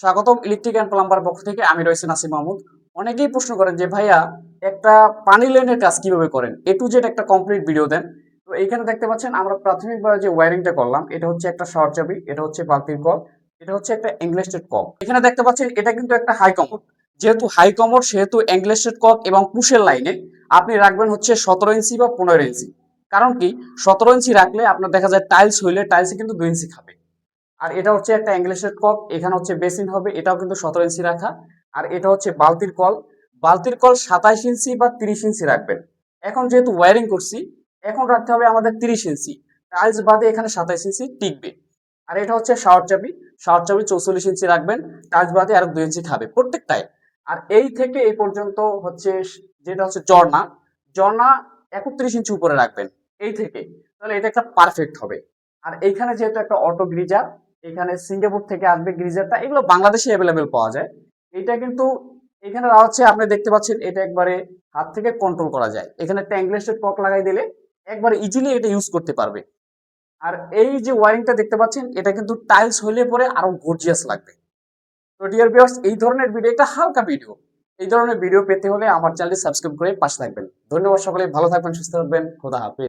স্বাগতম electric and plumber পক্ষ থেকে, আমি রয়েছে নাসিম মাহমুদ। অনেকেই প্রশ্ন করেন যে ভাইয়া একটা পানি লাইনের কাজ কিভাবে করেন, এ টু জেড একটা কমপ্লিট ভিডিও দেন। তো এইখানে দেখতে পাচ্ছেন আমরা প্রাথমিকভাবে যে ওয়্যারিংটা করলাম, এটা হচ্ছে একটা শর্ট চাবি, এটা হচ্ছে বালতির কল, এটা হচ্ছে একটা এংলেস্টেড কক। এখানে দেখতে পাচ্ছেন এটা কিন্তু একটা হাই কমোড, যেহেতু হাই কমোড সেহেতু এংলেস্টেড কক এবং পুশের লাইনে আপনি রাখবেন হচ্ছে 17 ইঞ্চি বা 15 ইঞ্চি। কারণ কি, 17 ইঞ্চি রাখলে আপনার দেখা যায় টাইলস হইলে টাইলসে কিন্তু 2 ইঞ্চি খাবে। আর এটা হচ্ছে একটা ইংলিশের কক, এখানে হচ্ছে বেসিন হবে, এটাও কিন্তু 17 ইঞ্চি রাখা। আর এটা হচ্ছে বালতির কল, বালতির কল 27 ইঞ্চি বা 30 ইঞ্চি রাখবেন। এখন যেহেতু ওয়্যারিং করছি, এখন রাখতে হবে আমাদের 30 ইঞ্চি, টাইলস বাদে এখানে 27 ইঞ্চি টিকবে। আর এটা হচ্ছে শাওয়ার চাবি, শাওয়ার চাবি 44 ইঞ্চি রাখবেন, টাইলস বাদে আর 2 ইঞ্চি খাবে প্রত্যেকটাই। আর এই থেকে এই পর্যন্ত হচ্ছে যেটা হচ্ছে ঝর্ণা, ঝর্ণা 31 ইঞ্চি উপরে রাখবেন এই থেকে, তাহলে এটা একটা পারফেক্ট হবে। আর এইখানে যেহেতু একটা অটো গ্রিজার, এখানে সিঙ্গাপুর থেকে আসবে গ্রিজারটা, এগুলো বাংলাদেশে অ্যাভেলেবেল পাওয়া যায়। এটা কিন্তু এখানে হচ্ছে আপনি দেখতে পাচ্ছেন এটা একবারে হাত থেকে কন্ট্রোল করা যায়। এখানে একটা অ্যাংলেস্টেড কক লাগাই দিলে একবারে ইজিলি এটা ইউজ করতে পারবে। আর এই যে ওয়ারিংটা দেখতে পাচ্ছেন, এটা কিন্তু টাইলস হলে পরে আরো গর্জিয়াস লাগবে। তো ডিয়ার ভিউয়ার্স, এই ধরনের ভিডিও, একটা হালকা ভিডিও, এই ধরনের ভিডিও পেতে হলে আমার চ্যানেলটি সাবস্ক্রাইব করে পাশে থাকবেন। ধন্যবাদ, সকলে ভালো থাকবেন, সুস্থ থাকবেন, খোদা হাফেজ।